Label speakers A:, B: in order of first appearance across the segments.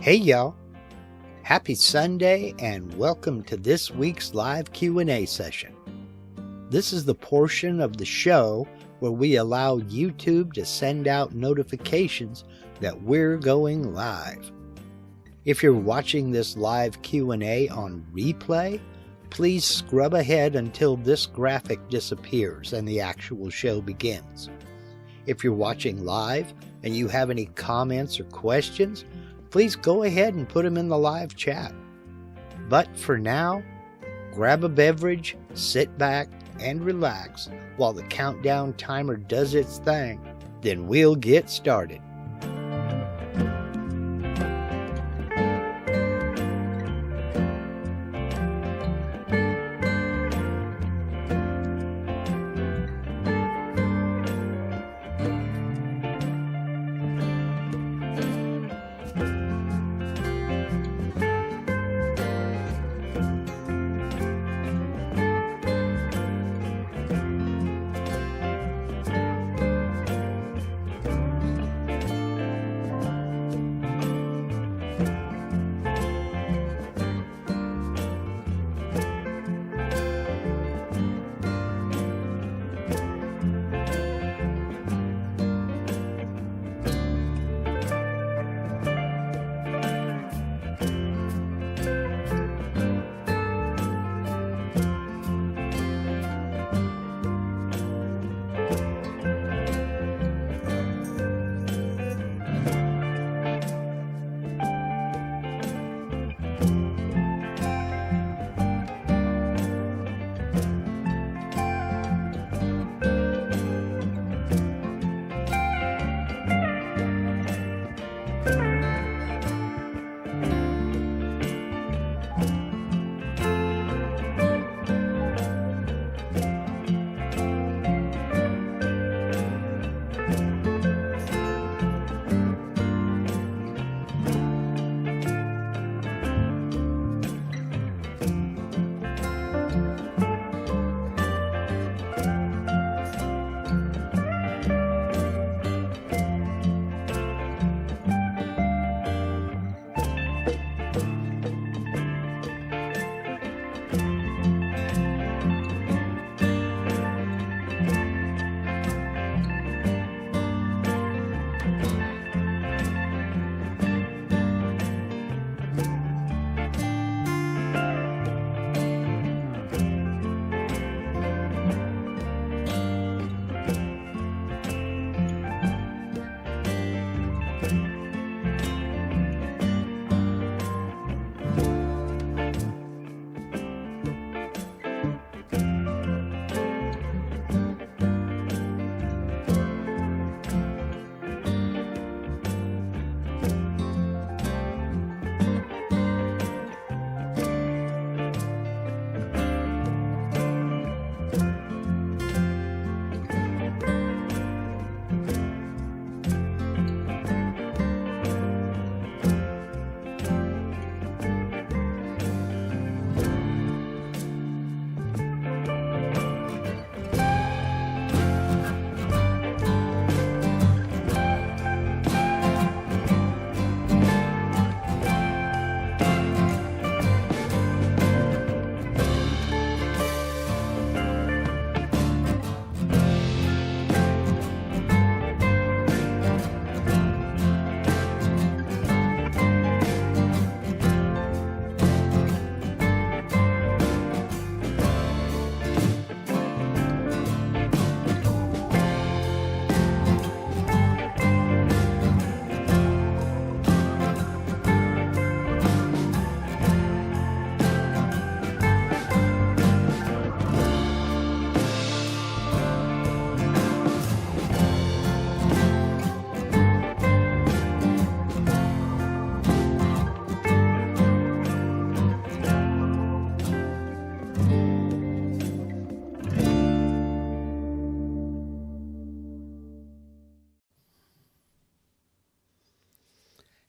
A: Hey y'all, happy Sunday and welcome to this week's live Q&A session. This is the portion of the show where we allow YouTube to send out notifications that we're going live. If you're watching this live Q&A on replay, please scrub ahead until this graphic disappears and the actual show begins. If you're watching live and you have any comments or questions, please go ahead and put them in the live chat. But for now, grab a beverage, sit back, and relax while the countdown timer does its thing. Then we'll get started.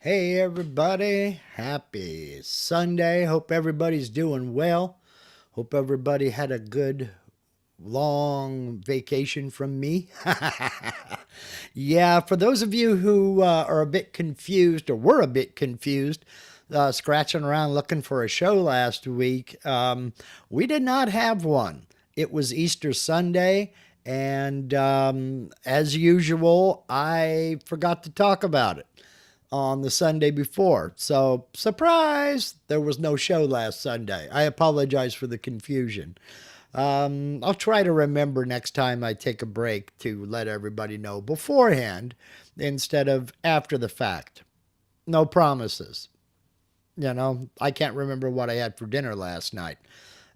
A: Hey everybody, happy Sunday. Hope everybody's doing well. Hope everybody had a good long vacation from me. Yeah, for those of you who are a bit confused or were a bit confused, scratching around looking for a show last week, we did not have one. It was Easter Sunday, and as usual, I forgot to talk about it on the Sunday before. So, surprise, there was no show last Sunday. I apologize for the confusion. I'll try to remember next time I take a break to let everybody know beforehand instead of after the fact. No promises. I can't remember what I had for dinner last night.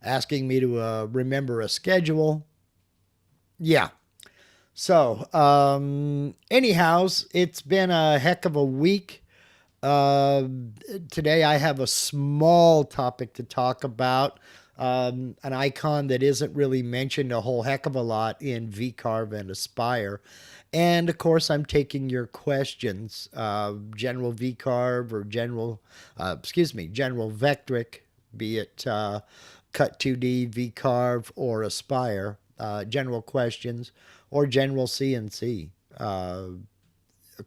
A: Asking me to remember a schedule. Yeah. So, anyhows, it's been a heck of a week. Uh, Today I have a small topic to talk about, an icon that isn't really mentioned a whole heck of a lot in VCarve and Aspire. And of course, I'm taking your questions, general VCarve or general Vectric, be it Cut 2D, VCarve, or Aspire, general questions, or general CNC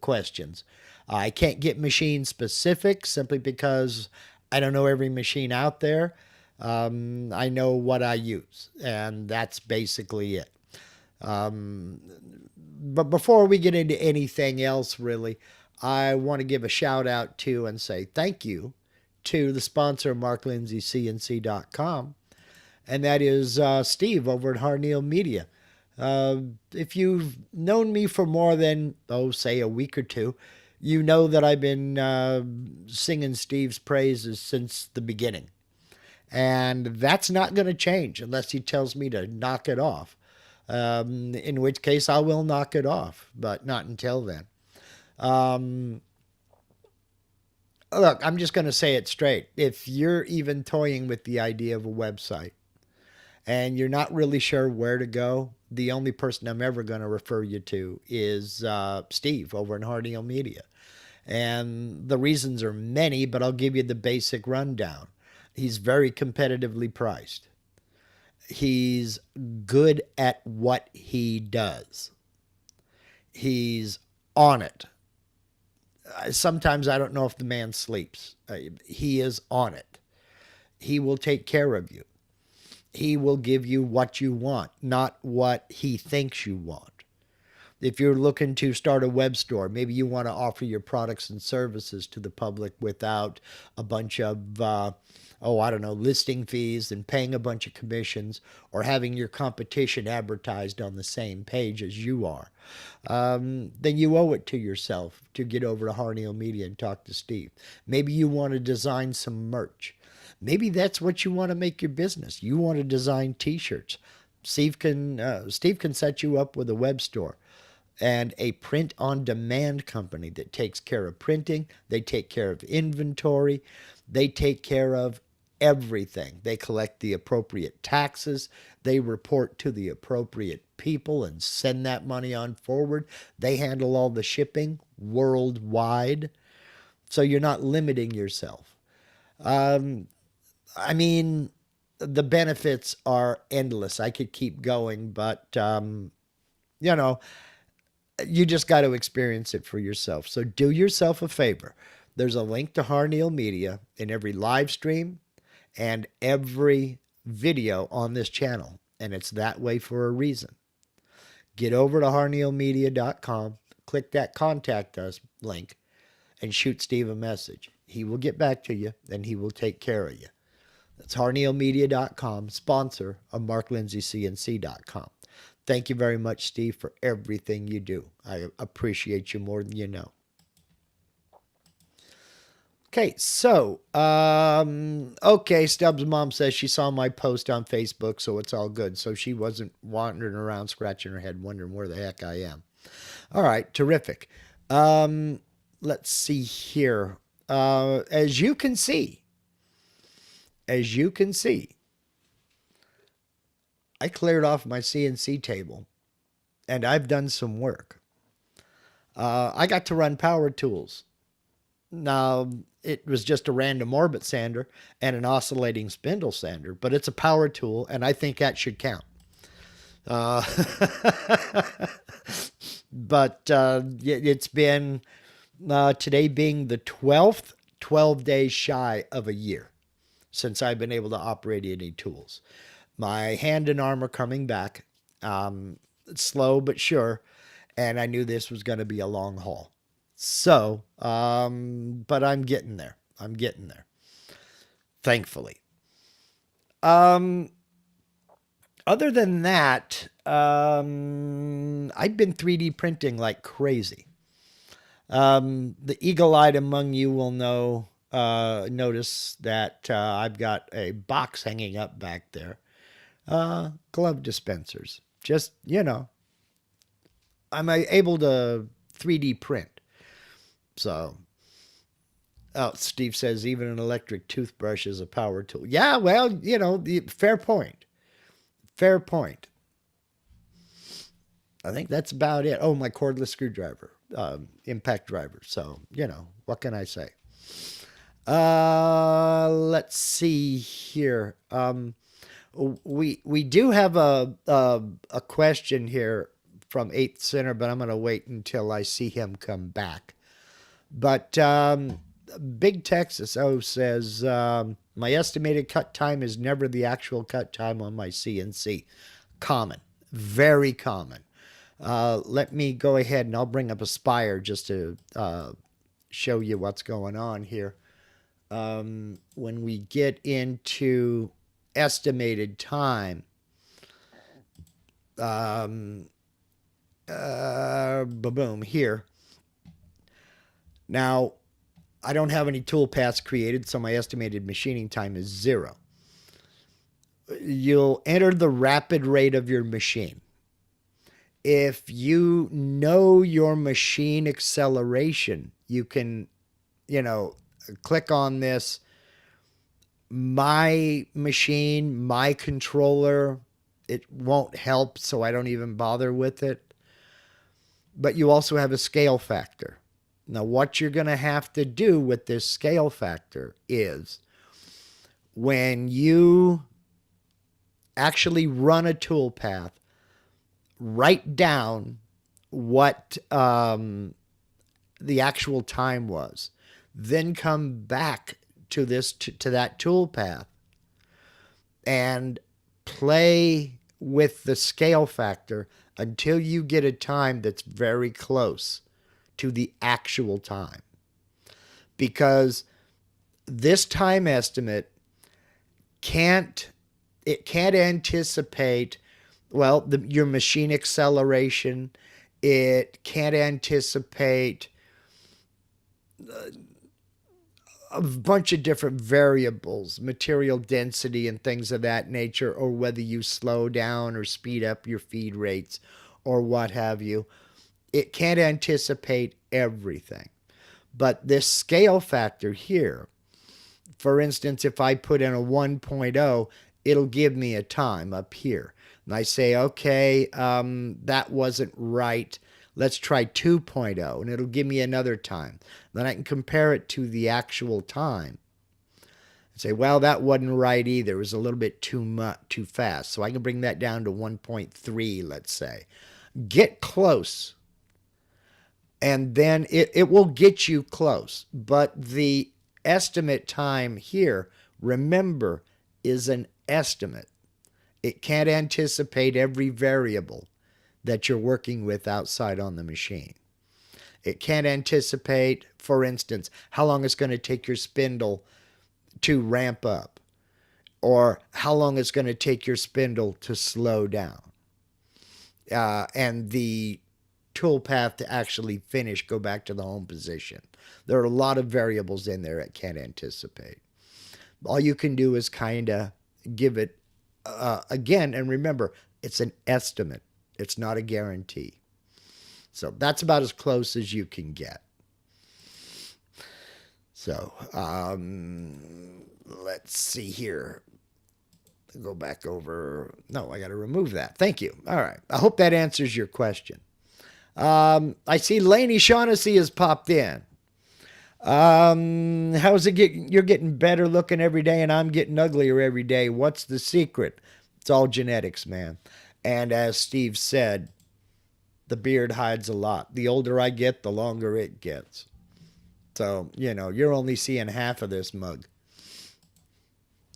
A: questions. I can't get machine specific simply because I don't know every machine out there. I know what I use, and that's basically it. Um, but before we get into anything else, really, I want to give a shout out to and say thank you to the sponsor, Mark Lindsay CNC.com, and that is Steve over at Harneal Media. If you've known me for more than, say a week or two, you know that I've been singing Steve's praises since the beginning. And that's not going to change unless he tells me to knock it off. In which case I will knock it off, but not until then. Um, Look, I'm just going to say it straight. If you're even toying with the idea of a website and you're not really sure where to go, the only person I'm ever going to refer you to is Steve over in Harneal Media. And the reasons are many, but I'll give you the basic rundown. He's very competitively priced. He's good at what he does. He's on it. Sometimes I don't know if the man sleeps. He is on it. He will take care of you. He will give you what you want, not what he thinks you want. If you're looking to start a web store, maybe you want to offer your products and services to the public without a bunch of, I don't know, listing fees and paying a bunch of commissions or having your competition advertised on the same page as you are, then you owe it to yourself to get over to Harneal Media and talk to Steve. Maybe you want to design some merch. Maybe that's what you want to make your business. You want to design T-shirts. Steve can set you up with a web store and a print-on-demand company that takes care of printing. They take care of inventory. They take care of everything. They collect the appropriate taxes. They report to the appropriate people and send that money on forward. They handle all the shipping worldwide. So you're not limiting yourself. I mean, the benefits are endless. I could keep going, but, you just got to experience it for yourself. So do yourself a favor. There's a link to Harneal Media in every live stream and every video on this channel, and it's that way for a reason. Get over to harnealmedia.com, click that contact us link, and shoot Steve a message. He will get back to you, and he will take care of you. That's harnealmedia.com, sponsor of marklindsaycnc.com. Thank you very much, Steve, for everything you do. I appreciate you more than you know. Okay, so, Stubbs' mom says she saw my post on Facebook, so it's all good. So she wasn't wandering around scratching her head wondering where the heck I am. All right, terrific. Let's see here. As you can see, I cleared off my CNC table, and I've done some work. I got to run power tools. Now, it was just a random orbit sander and an oscillating spindle sander, but it's a power tool, and I think that should count. Uh, but it's been today being the 12th, 12 days shy of a year since I've been able to operate any tools. My hand and arm are coming back, slow but sure, and I knew this was going to be a long haul. So, but I'm getting there. I'm getting there, thankfully. Um, Other than that, I've been 3D printing like crazy. The eagle-eyed among you will notice that I've got a box hanging up back there. Glove dispensers. Just, I'm able to 3D print. So, oh, Steve says even an electric toothbrush is a power tool. Yeah, well, fair point. Fair point. I think that's about it. Oh, my cordless screwdriver, impact driver. So, what can I say? Let's see here. We do have a question here from Eighth Center, but I'm going to wait until I see him come back. But Big Texas O says my estimated cut time is never the actual cut time on my CNC. Common, very common. Let me go ahead and I'll bring up Aspire just to show you what's going on here. When we get into estimated time, boom, here. Now, I don't have any tool paths created, so my estimated machining time is 0. You'll enter the rapid rate of your machine. If you know your machine acceleration, you can, click on this, my machine, my controller. It won't help, so I don't even bother with it. But you also have a scale factor. Now, what you're going to have to do with this scale factor is when you actually run a tool path, write down what the actual time was, then come back to that tool path and play with the scale factor until you get a time that's very close to the actual time. Because this time estimate can't anticipate, well, your machine acceleration. It can't anticipate a bunch of different variables, material density and things of that nature, or whether you slow down or speed up your feed rates or what have you. It can't anticipate everything. But this scale factor here, for instance, if I put in a 1.0, it'll give me a time up here. And I say, okay, that wasn't right. Let's try 2.0, and it'll give me another time. Then I can compare it to the actual time and say, well, that wasn't right either. It was a little bit too fast. So I can bring that down to 1.3, let's say. Get close. And then it will get you close. But the estimate time here, remember, is an estimate. It can't anticipate every variable that you're working with outside on the machine. It can't anticipate, for instance, how long it's going to take your spindle to ramp up, or how long it's going to take your spindle to slow down, and the tool path to actually finish, go back to the home position. There are a lot of variables in there it can't anticipate. All you can do is kind of give it, again, and remember, it's an estimate. It's not a guarantee. So that's about as close as you can get. So let's see here. Go back over. No, I got to remove that. Thank you. All right. I hope that answers your question. I see Laney Shaughnessy has popped in. How's it getting? You're getting better looking every day, and I'm getting uglier every day. What's the secret? It's all genetics, man. And as Steve said, the beard hides a lot. The older I get, the longer it gets. So, you're only seeing half of this mug.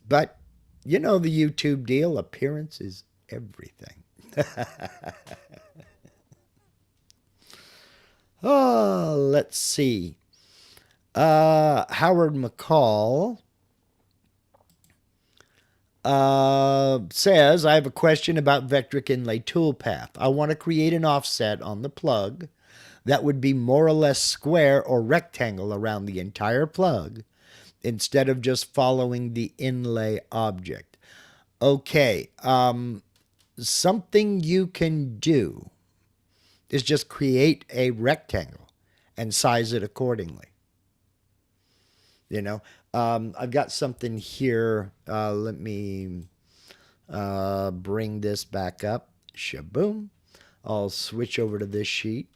A: But, the YouTube deal, appearance is everything. Oh, let's see. Howard McCall says, I have a question about Vectric Inlay toolpath. I want to create an offset on the plug that would be more or less square or rectangle around the entire plug instead of just following the inlay object. Okay, something you can do is just create a rectangle and size it accordingly. I've got something here. Let me bring this back up. Shaboom. I'll switch over to this sheet.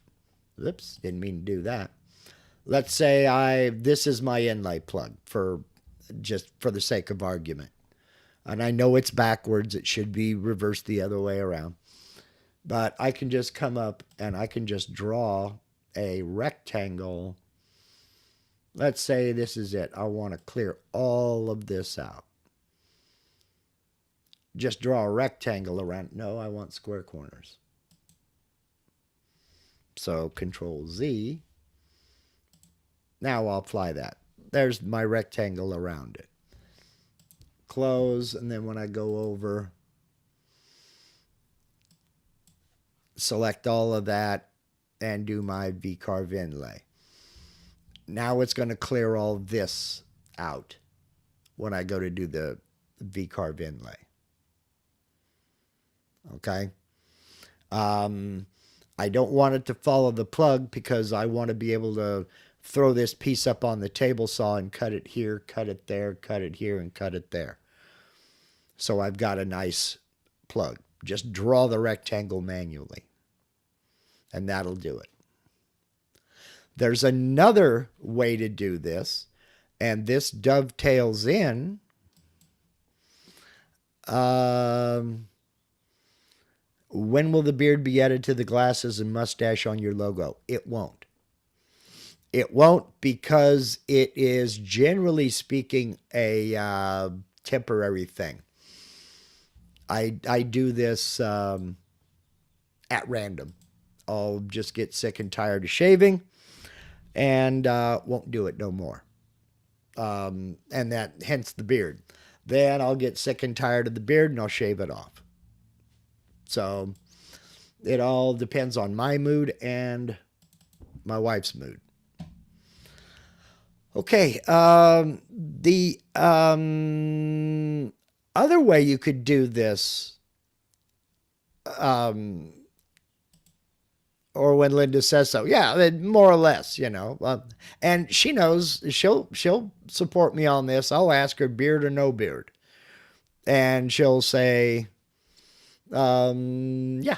A: Oops, didn't mean to do that. Let's say this is my inlay plug for the sake of argument. And I know it's backwards. It should be reversed the other way around. But I can just come up and I can just draw a rectangle. Let's say this is it. I want to clear all of this out. Just draw a rectangle around. No, I want square corners. So Control Z. Now I'll apply that. There's my rectangle around it. Close, and then when I go over, select all of that and do my V-carve inlay. Now it's going to clear all this out when I go to do the V-carve inlay. Okay. I don't want it to follow the plug because I want to be able to throw this piece up on the table saw and cut it here, cut it there, cut it here, and cut it there. So I've got a nice plug. Just draw the rectangle manually, and that'll do it. There's another way to do this, and this dovetails in. When will the beard be added to the glasses and mustache on your logo? It won't. It won't because it is, generally speaking, a temporary thing. I do this at random. I'll just get sick and tired of shaving and won't do it no more. And that, hence the beard. Then I'll get sick and tired of the beard and I'll shave it off. So it all depends on my mood and my wife's mood. Okay, the other way you could do this, or when Linda says so, yeah, more or less, and she knows she'll support me on this. I'll ask her beard or no beard, and she'll say, yeah,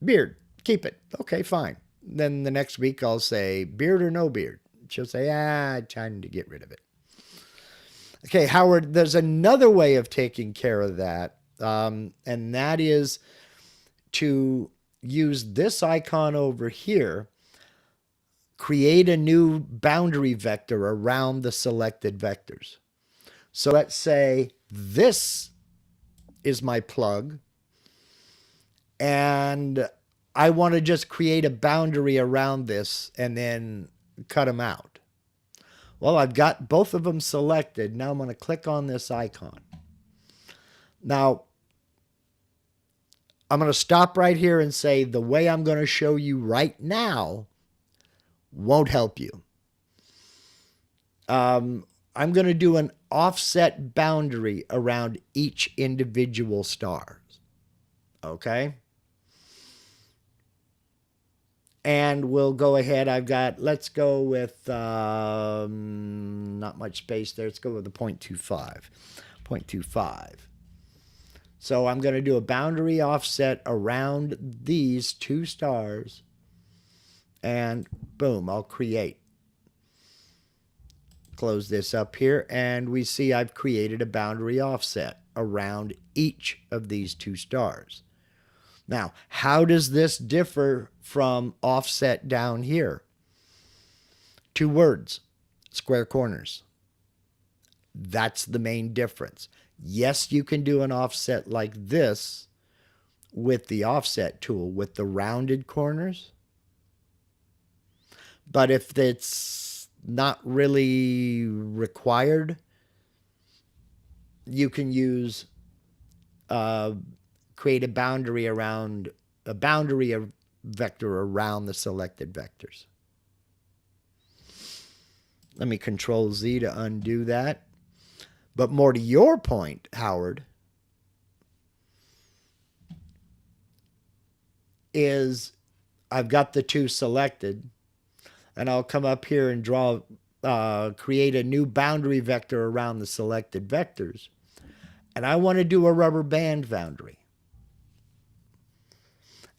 A: beard, keep it. Okay, fine. Then the next week I'll say beard or no beard. She'll say, time to get rid of it. Okay, Howard, there's another way of taking care of that, and that is to use this icon over here, create a new boundary vector around the selected vectors. So let's say this is my plug, and I want to just create a boundary around this and then cut them out. Well, I've got both of them selected. Now I'm going to click on this icon. Now, I'm going to stop right here and say the way I'm going to show you right now won't help you. I'm going to do an offset boundary around each individual stars. Okay? And we'll go ahead. let's go with, not much space there. Let's go with the 0.25. 0.25. So I'm going to do a boundary offset around these two stars. And boom, I'll create. Close this up here. And we see I've created a boundary offset around each of these two stars. Now, how does this differ from offset down here? 2 words, square corners. That's the main difference. Yes, you can do an offset like this with the offset tool with the rounded corners. But if it's not really required, you can use create a boundary of vector around the selected vectors. Let me Control Z to undo that. But more to your point, Howard, is I've got the 2 selected, and I'll come up here and create a new boundary vector around the selected vectors. And I want to do a rubber band boundary.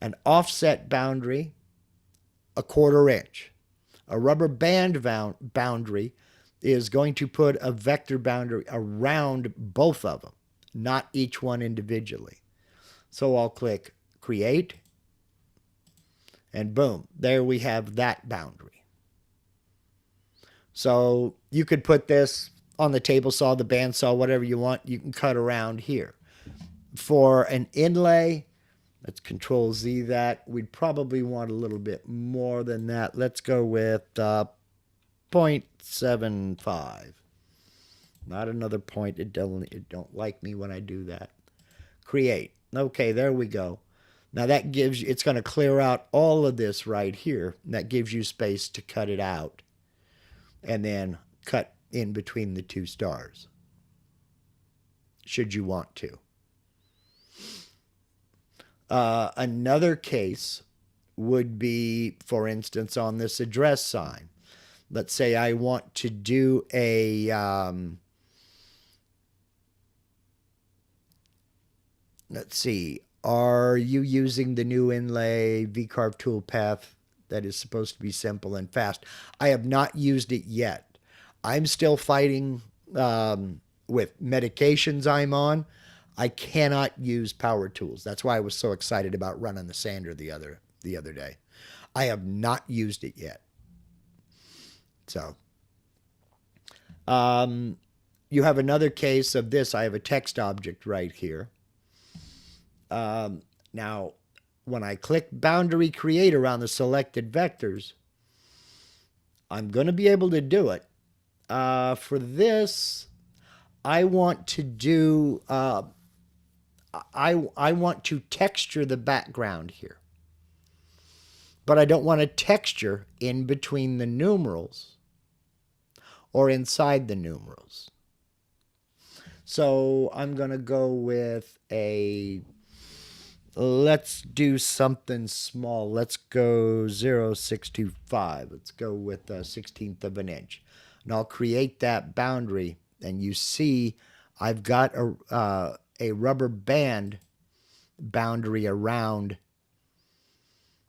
A: An offset boundary, 1/4 inch. A rubber band boundary is going to put a vector boundary around both of them, not each one individually. So I'll click Create, and boom, there we have that boundary. So you could put this on the table saw, the bandsaw, whatever you want. You can cut around here. For an inlay, let's Control Z that. We'd probably want a little bit more than that. Let's go with 0.75. Not another point. It don't like me when I do that. Create. Okay, there we go. Now that gives you, it's going to clear out all of this right here. And that gives you space to cut it out. And then cut in between the 2 stars, should you want to. Another case would be, for instance, on this address sign. Let's say I want to do a let's see, are you using the new Inlay V-Carve toolpath that is supposed to be simple and fast? I have not used it yet. I'm still fighting with medications I'm on. I cannot use power tools. That's why I was so excited about running the sander the other day. I have not used it yet. So, you have another case of this. I have a text object right here. Now, when I click Boundary Create around the selected vectors, I'm going to be able to do it. For this, I want to do, I want to texture the background here. But I don't want to texture in between the numerals or inside the numerals. So I'm going to go with let's do something small. Let's go 0.625. Let's go with a 1/16 of an inch. And I'll create that boundary. And you see I've got a rubber band boundary around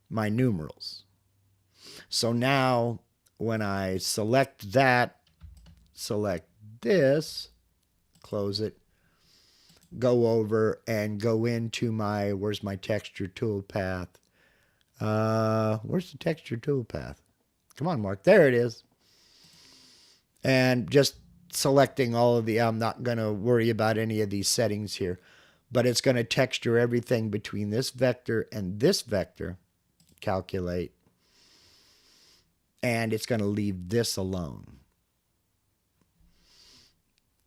A: my numerals. So now when I select that, select this, close it, go over and go into my, where's my texture toolpath? Where's the texture toolpath? Come on, Mark. There it is. And just selecting all of the, I'm not going to worry about any of these settings here, but it's going to texture everything between this vector and this vector, calculate, and it's going to leave this alone.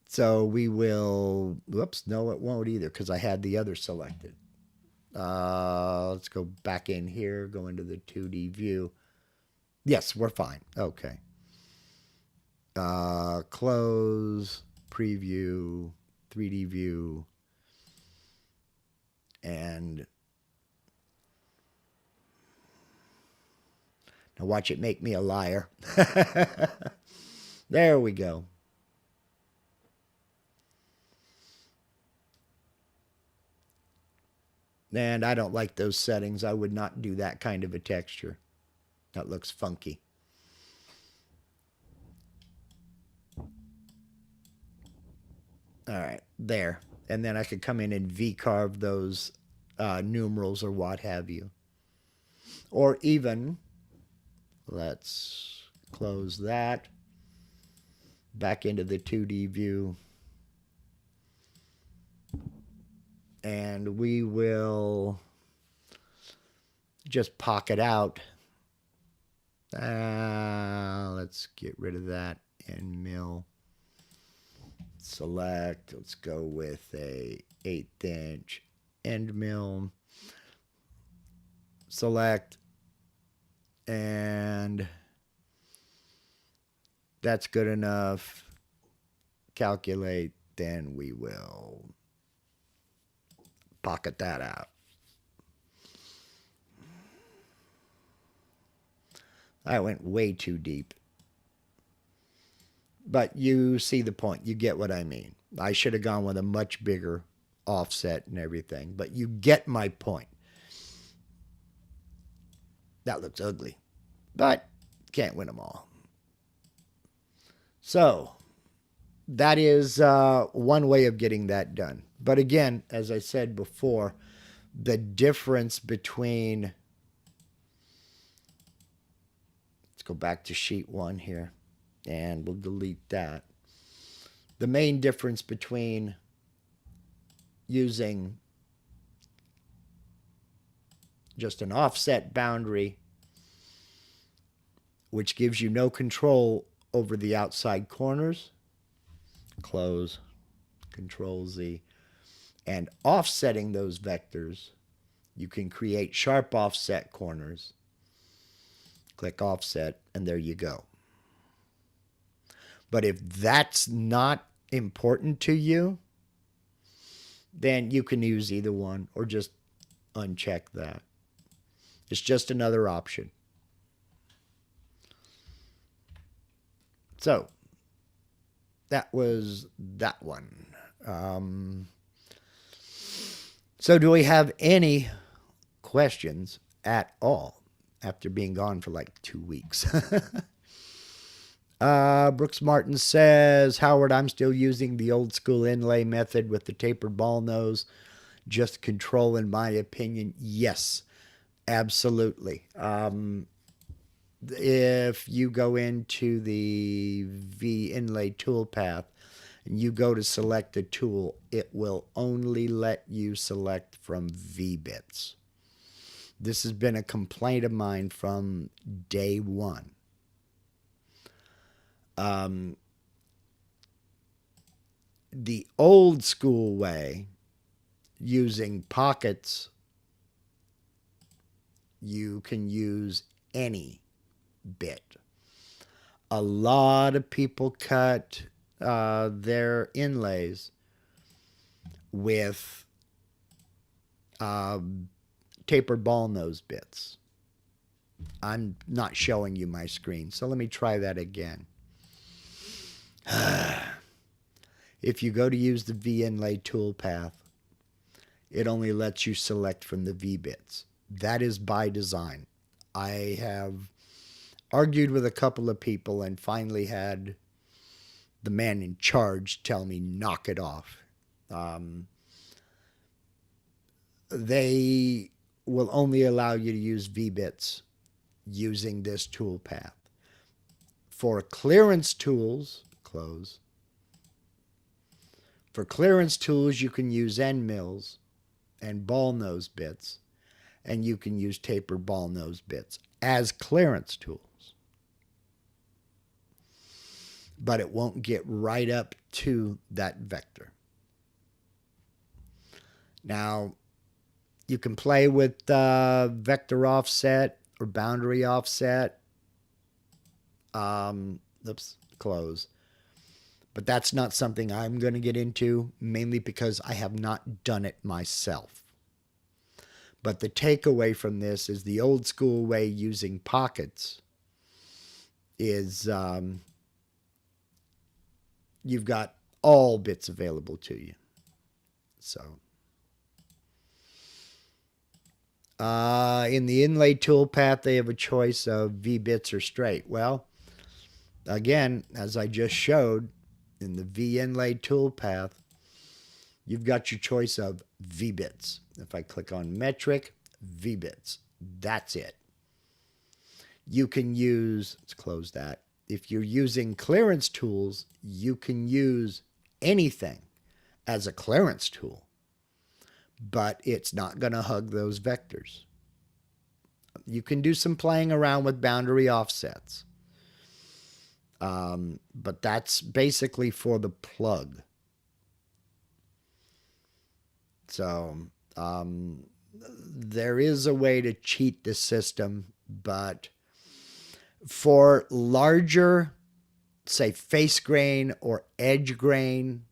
A: So we will, whoops, no, it won't either because I had the other selected. Let's go back in here, go into the 2D view. Yes, we're fine. Okay. Close, preview, 3D view, and now watch it make me a liar. There we go. And I don't like those settings. I would not do that kind of a texture. That looks funky. All right, there. And then I could come in and V-carve those numerals or what have you. Or even, let's close that, back into the 2D view, and we will just pocket out. Let's get rid of that and mill. Select, let's go with a 1/8 inch end mill. Select, and that's good enough. Calculate, then we will pocket that out. I went way too deep. But you see the point. You get what I mean. I should have gone with a much bigger offset and everything. But you get my point. That looks ugly. But can't win them all. So that is one way of getting that done. But again, as I said before, the difference between... Let's go back to sheet 1 here. And we'll delete that. The main difference between using just an offset boundary, which gives you no control over the outside corners, close, Control Z, and offsetting those vectors, you can create sharp offset corners. Click offset, and there you go. But if that's not important to you, then you can use either one or just uncheck that. It's just another option. So that was that one. So do we have any questions at all after being gone for like 2 weeks? Brooks Martin says, Howard, I'm still using the old school inlay method with the tapered ball nose. Just control, in my opinion. Yes, absolutely. If you go into the V inlay toolpath and you go to select a tool, it will only let you select from V bits. This has been a complaint of mine from day one. The old school way, using pockets, you can use any bit. A lot of people cut their inlays with tapered ball nose bits. I'm not showing you my screen, so let me try that again. If you go to use the V inlay toolpath, it only lets you select from the V bits. That is by design. I have argued with a couple of people and finally had the man in charge tell me, knock it off. They will only allow you to use V bits using this toolpath. For clearance tools, close. For clearance tools, you can use end mills and ball nose bits, and you can use tapered ball nose bits as clearance tools. But it won't get right up to that vector. Now, you can play with vector offset or boundary offset. Oops, close. But that's not something I'm going to get into, mainly because I have not done it myself. But the takeaway from this is the old school way using pockets is you've got all bits available to you. So in the inlay toolpath, they have a choice of V bits or straight. Well, again, as I just showed, in the V inlay toolpath, you've got your choice of V-bits. If I click on metric, V-bits, that's it. You can use, let's close that. If you're using clearance tools, you can use anything as a clearance tool, but it's not going to hug those vectors. You can do some playing around with boundary offsets, but that's basically for the plug. So there is a way to cheat the system, but for larger, say, face grain or edge grain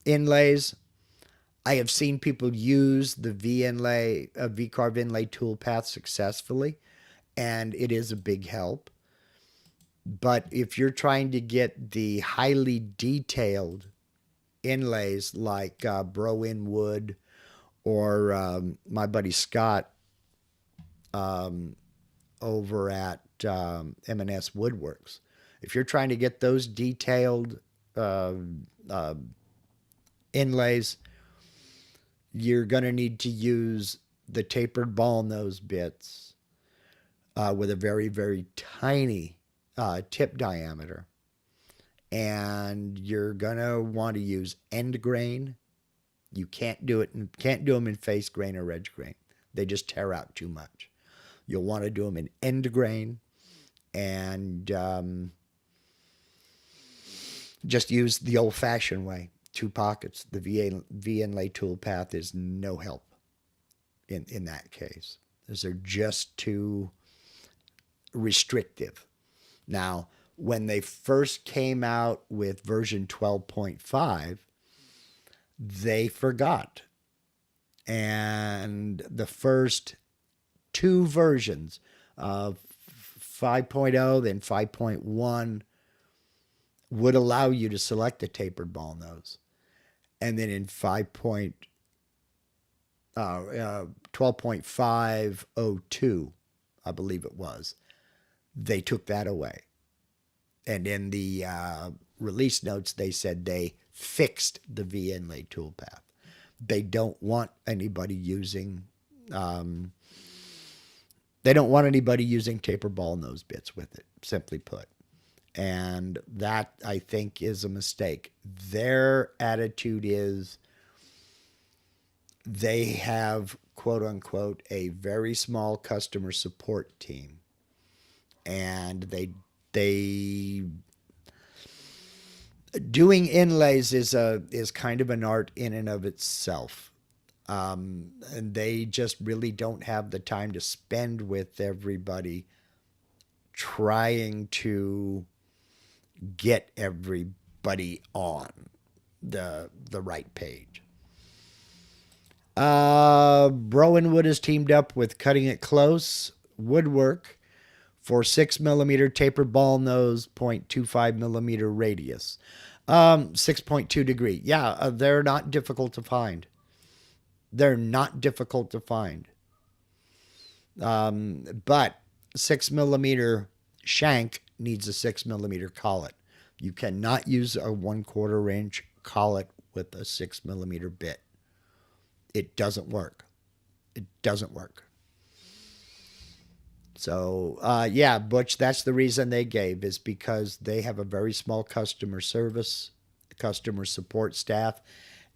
A: inlays, I have seen people use the V-carve inlay toolpath successfully, and it is a big help. But if you're trying to get the highly detailed inlays like Bro In Wood or my buddy Scott over at M&S Woodworks, if you're trying to get those detailed inlays, you're going to need to use the tapered ball nose bits with a very, very tiny tip diameter. And you're going to want to use end grain. You can't do them in face grain or edge grain. They just tear out too much. You'll want to do them in end grain, and just use the old-fashioned way, 2 pockets. The V-inlay toolpath is no help in that case, because they're just too restrictive. Now, when they first came out with version 12.5, they forgot. And the first 2 versions of 5.0, then 5.1, would allow you to select a tapered ball nose. And then in 12.502, I believe it was, they took that away. And in the release notes, they said they fixed the V-inlay toolpath. They don't want anybody using taper ball nose bits with it, simply put. And that, I think, is a mistake. Their attitude is they have, quote unquote, a very small customer support team. And they doing inlays is kind of an art in and of itself. And they just really don't have the time to spend with everybody trying to get everybody on the right page. Bro In Wood has teamed up with Cutting It Close Woodwork for 6mm tapered ball nose, 0.25mm radius. 6.2 degree. Yeah, they're not difficult to find. They're not difficult to find. But 6mm shank needs a 6mm collet. You cannot use a 1/4 inch collet with a 6mm bit. It doesn't work. It doesn't work. So, yeah, Butch, that's the reason they gave, is because they have a very small customer support staff,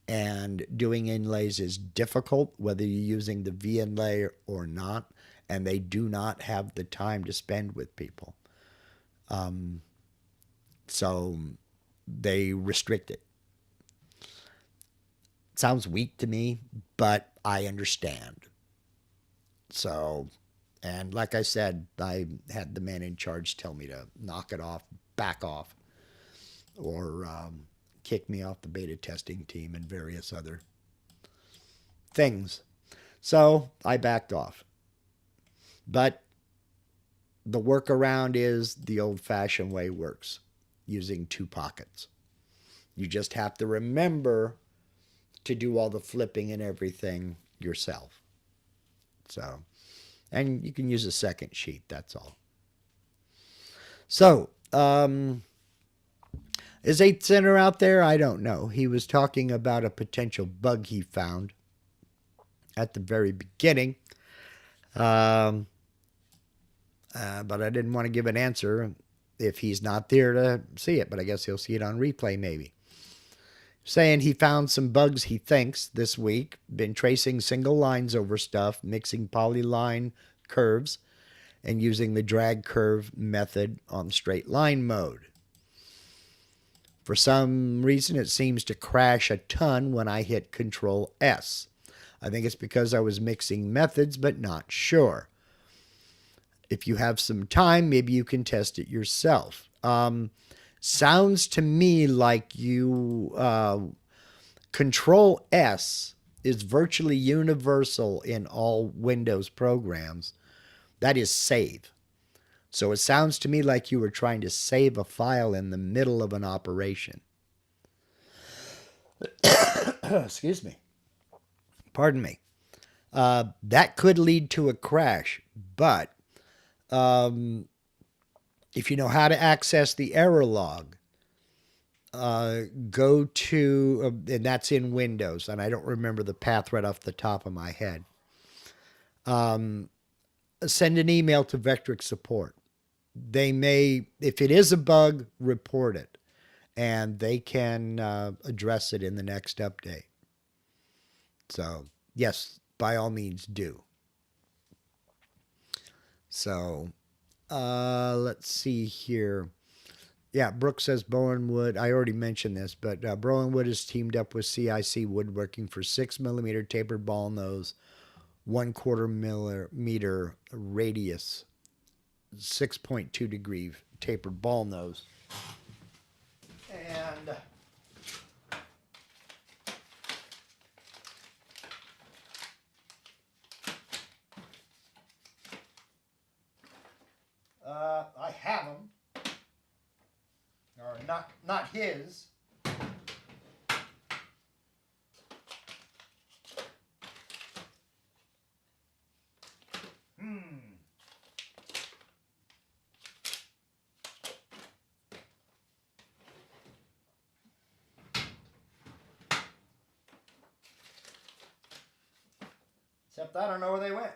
A: and doing inlays is difficult, whether you're using the V-inlay or not, and they do not have the time to spend with people. So they restrict it. Sounds weak to me, but I understand. So, and like I said, I had the man in charge tell me to knock it off, back off, or kick me off the beta testing team and various other things. So I backed off. But the workaround is the old-fashioned way works, using 2 pockets. You just have to remember to do all the flipping and everything yourself. So, and you can use a second sheet, that's all. So, Is 8th Center out there? I don't know. He was talking about a potential bug he found at the very beginning. But I didn't want to give an answer if he's not there to see it. But I guess he'll see it on replay maybe. Saying he found some bugs he thinks this week. Been tracing single lines over stuff, mixing polyline curves, and using the drag curve method on straight line mode. For some reason, it seems to crash a ton when I hit Control S. I think it's because I was mixing methods, but not sure. If you have some time, maybe you can test it yourself. Sounds to me like you Control S is virtually universal in all Windows programs. That is save. So it sounds to me like you were trying to save a file in the middle of an operation. Excuse me. Pardon me. That could lead to a crash, but if you know how to access the error log, go to, and that's in Windows, and I don't remember the path right off the top of my head. Send an email to Vectric support. They may, if it is a bug, report it, and they can address it in the next update. So, yes, by all means do. So, let's see here. Yeah, Brooke says Bowenwood. I already mentioned this, but Bowenwood has teamed up with CIC Woodworking for 6mm tapered ball nose, 1/4 millimeter radius, 6.2 degree tapered ball nose. And I have them, or not his. Except I don't know where they went.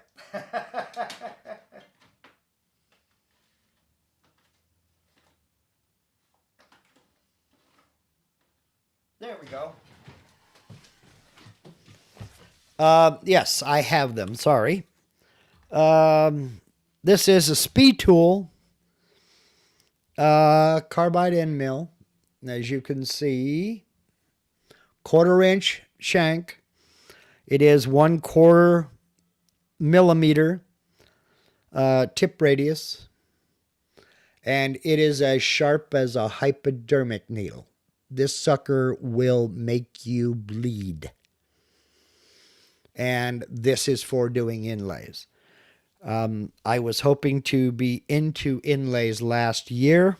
A: There we go. Yes, I have them. Sorry. This is a speed tool, carbide end mill. As you can see, 1/4 inch shank. It is 1/4 millimeter tip radius, and it is as sharp as a hypodermic needle. This sucker will make you bleed. And this is for doing inlays. I was hoping to be into inlays last year.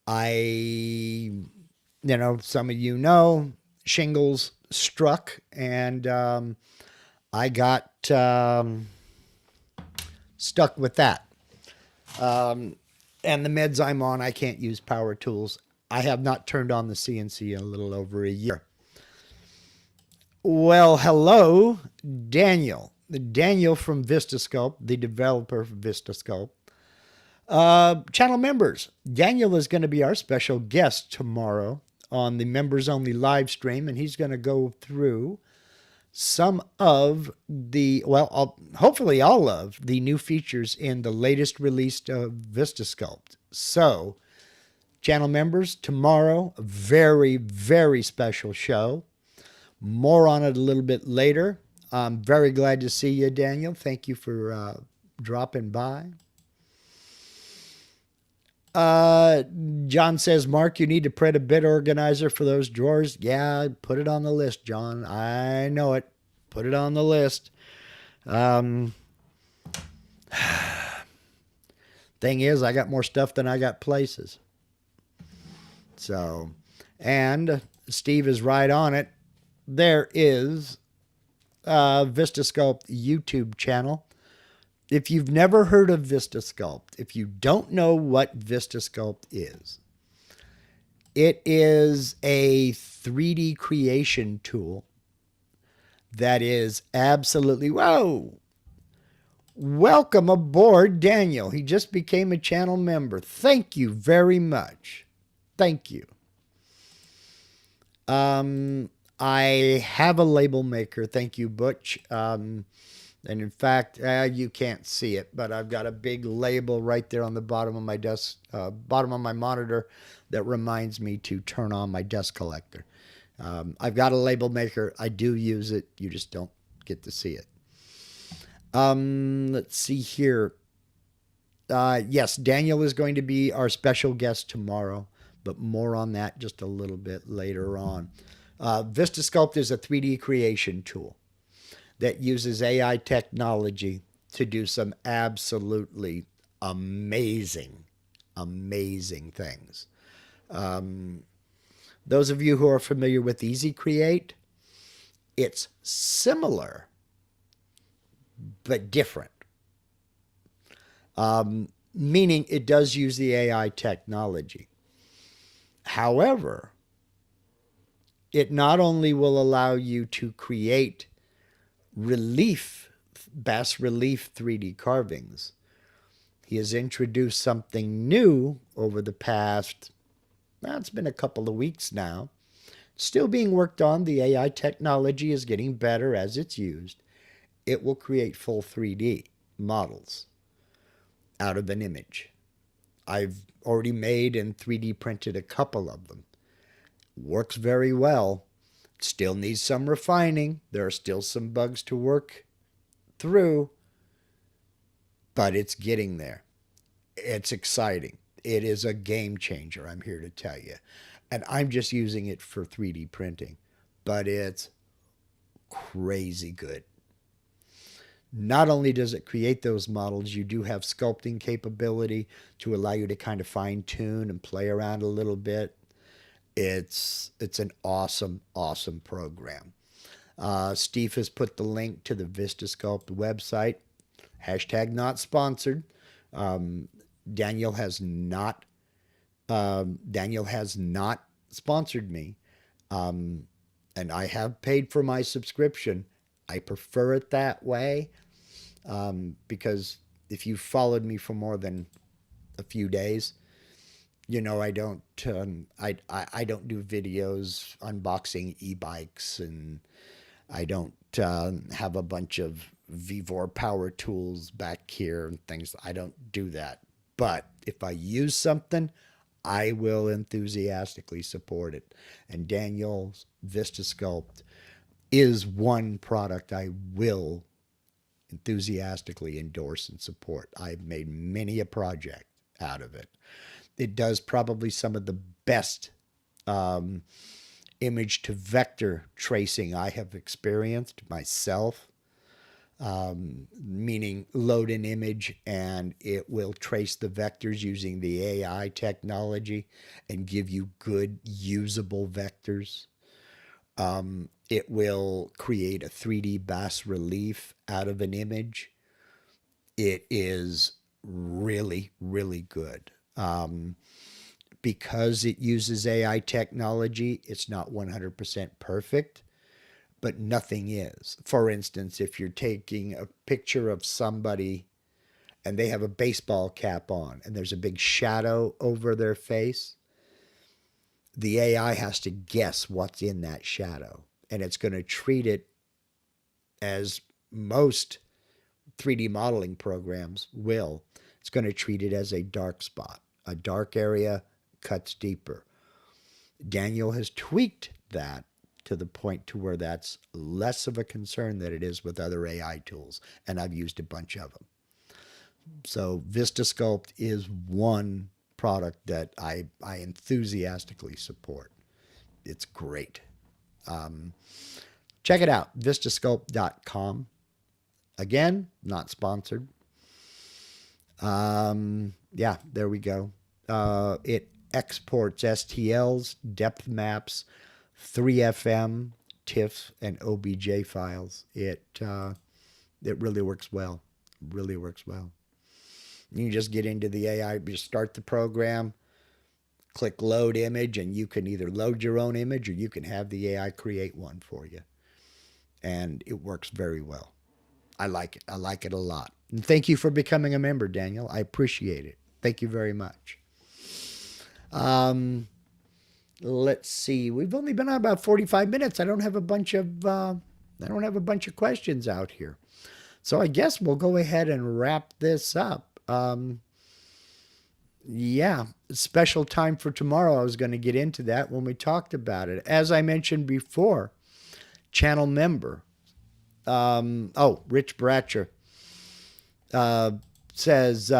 A: Some of you know, shingles struck, and I got stuck with that. And the meds I'm on, I can't use power tools. I have not turned on the CNC in a little over a year. Well, hello, Daniel. Daniel from Vista Sculpt, the developer for Vista Sculpt. Channel members, Daniel is going to be our special guest tomorrow on the members-only live stream, and he's going to go through some of the, hopefully all of the new features in the latest release of Vista Sculpt. So, channel members, tomorrow, a very, very special show. More on it a little bit later. I'm very glad to see you, Daniel. Thank you for dropping by. John says, Mark, you need to print a bit organizer for those drawers. Yeah, put it on the list, John. I know it. Put it on the list. Thing is, I got more stuff than I got places. So, and Steve is right on it. There is Vista Sculpt YouTube channel. If you've never heard of Vista Sculpt, if you don't know what Vista Sculpt is, It is a 3D creation tool that is absolutely, whoa, welcome aboard, Daniel. He just became a channel member. Thank you very much. Thank you. I have a label maker. Thank you, Butch. And in fact, you can't see it, but I've got a big label right there on the bottom of my desk, bottom of my monitor, that reminds me to turn on my dust collector. I've got a label maker. I do use it. You just don't get to see it. Let's see here. Yes, Daniel is going to be our special guest tomorrow, but more on that just a little bit later on. Vista Sculpt is a 3D creation tool that uses AI technology to do some absolutely amazing, amazing things. Those of you who are familiar with Easy Create, it's similar, but different. Meaning it does use the AI technology. However, it not only will allow you to create bas relief 3D carvings, he has introduced something new over the past, it's been a couple of weeks now. Still being worked on. The AI technology is getting better as it's used. It will create full 3D models out of an image. I've already made and 3D printed a couple of them. Works very well. Still needs some refining. There are still some bugs to work through, but it's getting there. It's exciting. It is a game changer, I'm here to tell you. And I'm just using it for 3D printing, but it's crazy good. Not only does it create those models, you do have sculpting capability to allow you to kind of fine tune and play around a little bit. It's an awesome, awesome program. Steve has put the link to the Vista Sculpt website. Hashtag not sponsored. Daniel has not sponsored me. And I have paid for my subscription. I prefer it that way, because if you followed me for more than a few days, you know I don't I don't do videos unboxing e-bikes, and I don't have a bunch of Vivor power tools back here and things. I don't do that. But if I use something, I will enthusiastically support it. And Daniel's Vista Sculpt is one product I will enthusiastically endorse and support. I've made many a project out of it. It does probably some of the best image to vector tracing I have experienced myself. Meaning load an image and it will trace the vectors using the AI technology and give you good usable vectors. It will create a 3D bas relief out of an image. It is really, really good. Because it uses AI technology, it's not 100% perfect, but nothing is. For instance, if you're taking a picture of somebody and they have a baseball cap on and there's a big shadow over their face, the AI has to guess what's in that shadow. And it's going to treat it as most 3D modeling programs will. It's going to treat it as a dark spot. A dark area cuts deeper. Daniel has tweaked that to the point to where that's less of a concern than it is with other AI tools. And I've used a bunch of them. So Vista Sculpt is one product that I enthusiastically support. It's great. Check it out, vistasculpt.com. Again, not sponsored. Yeah, there we go. It exports STLs, depth maps, 3FM, TIFF, and OBJ files. It really works well. Really works well. You can just get into the AI, you start the program, Click load image, and you can either load your own image or you can have the AI create one for you. And it works very well. I like it. I like it a lot. And thank you for becoming a member, Daniel. I appreciate it. Thank you very much. Let's see. We've only been on about 45 minutes. I don't have a bunch of questions out here. So I guess we'll go ahead and wrap this up. Yeah, special time for tomorrow. I was going to get into that when we talked about it. As I mentioned before, channel member. Rich Bratcher says,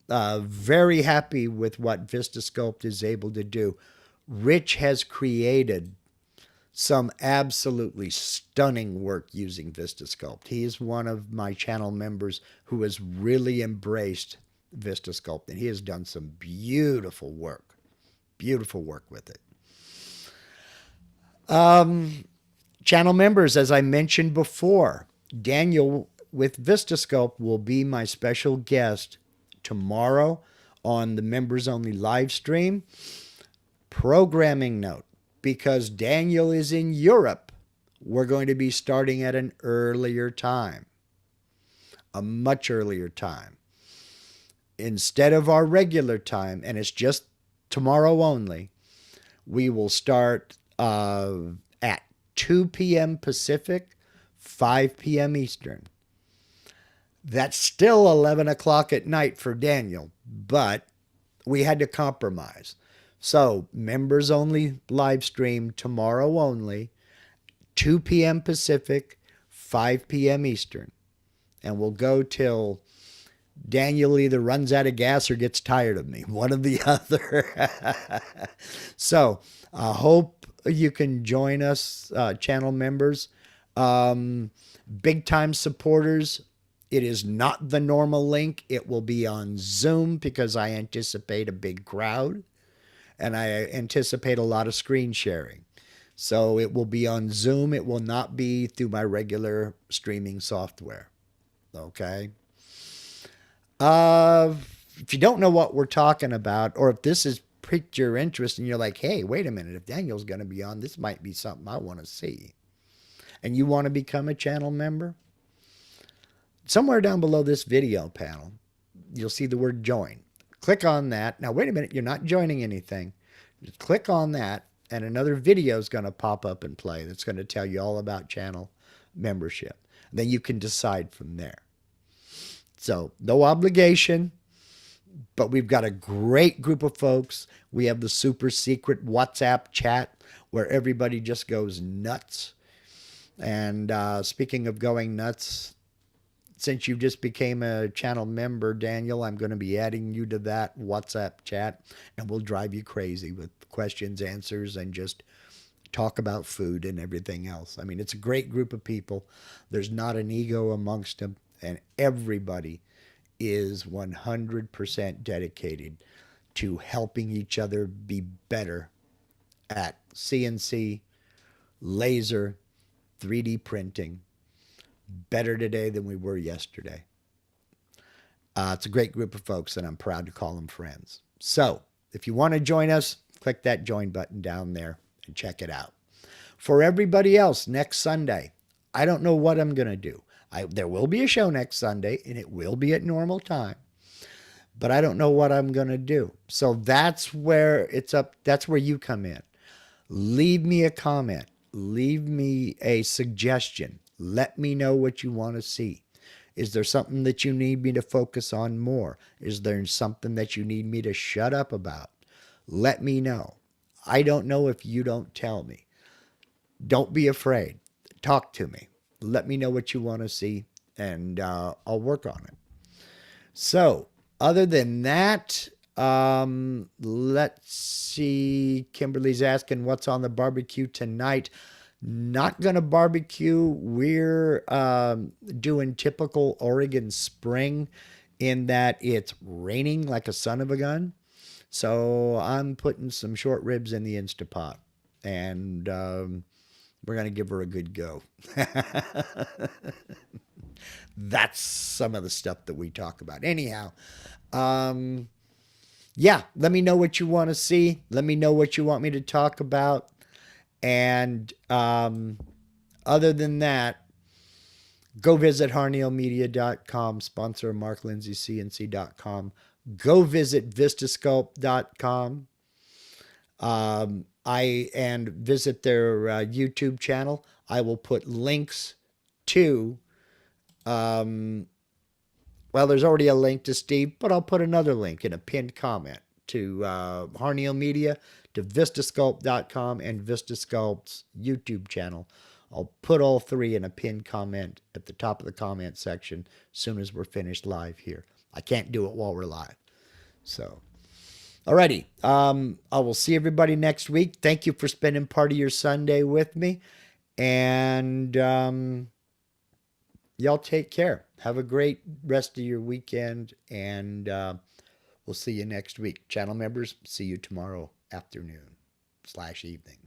A: very happy with what Vista Sculpt is able to do. Rich has created some absolutely stunning work using Vista Sculpt. He is one of my channel members who has really embraced Vista Sculpt, and he has done some beautiful work with it. Channel members, as I mentioned before, Daniel with Vista Sculpt will be my special guest tomorrow on the members only live stream. Programming note, because Daniel is in Europe, we're going to be starting at an earlier time, a much earlier time. Instead of our regular time, and it's just tomorrow only, we will start at 2 p.m. Pacific, 5 p.m. Eastern. That's still 11 o'clock at night for Daniel, but we had to compromise. So, members only live stream tomorrow only, 2 p.m. Pacific, 5 p.m. Eastern. And we'll go till Daniel either runs out of gas or gets tired of me, one or the other. So, I hope you can join us, channel members. Big time supporters. It is not the normal link. It will be on Zoom because I anticipate a big crowd. And I anticipate a lot of screen sharing. So it will be on Zoom. It will not be through my regular streaming software. Okay? If you don't know what we're talking about, or if this has piqued your interest and you're like, hey, wait a minute, if Daniel's going to be on, this might be something I want to see. And you want to become a channel member? Somewhere down below this video panel, you'll see the word join. Click on that. Now, wait a minute. You're not joining anything. Just click on that, and another video is going to pop up and play that's going to tell you all about channel membership. Then you can decide from there. So, no obligation, but we've got a great group of folks. We have the super secret WhatsApp chat where everybody just goes nuts. And speaking of going nuts, since you just became a channel member, Daniel, I'm going to be adding you to that WhatsApp chat, and we'll drive you crazy with questions, answers, and just talk about food and everything else. I mean, it's a great group of people. There's not an ego amongst them, and everybody is 100% dedicated to helping each other be better at CNC, laser, 3D printing, better today than we were yesterday. It's a great group of folks, and I'm proud to call them friends. So if you want to join us, click that join button down there and check it out. For everybody else, next Sunday, I don't know what I'm going to do. There will be a show next Sunday, and it will be at normal time. But I don't know what I'm going to do. So that's where it's up. That's where you come in. Leave me a comment. Leave me a suggestion. Let me know what you want to see. Is there something that you need me to focus on more? Is there something that you need me to shut up about? Let me know. I don't know if you don't tell me. Don't be afraid. Talk to me. Let me know what you want to see, and I'll work on it. So, other than that, let's see. Kimberly's asking what's on the barbecue tonight. Not going to barbecue. We're doing typical Oregon spring in that it's raining like a son of a gun. So I'm putting some short ribs in the Instapot, and we're going to give her a good go. That's some of the stuff that we talk about. Anyhow, yeah, let me know what you want to see. Let me know what you want me to talk about. And other than that, go visit harneilmedia.com, sponsor Mark Lindsay CNC.com. Go visit vistasculpt.com. And visit their YouTube channel. I will put links to, well, there's already a link to Steve, but I'll put another link in a pinned comment to Harneil Media, to vistasculpt.com, and Vista Sculpt's YouTube channel. I'll put all three in a pinned comment at the top of the comment section as soon as we're finished live here. I can't do it while we're live. So, alrighty. I will see everybody next week. Thank you for spending part of your Sunday with me. And y'all take care. Have a great rest of your weekend. And we'll see you next week. Channel members, see you tomorrow afternoon/evening.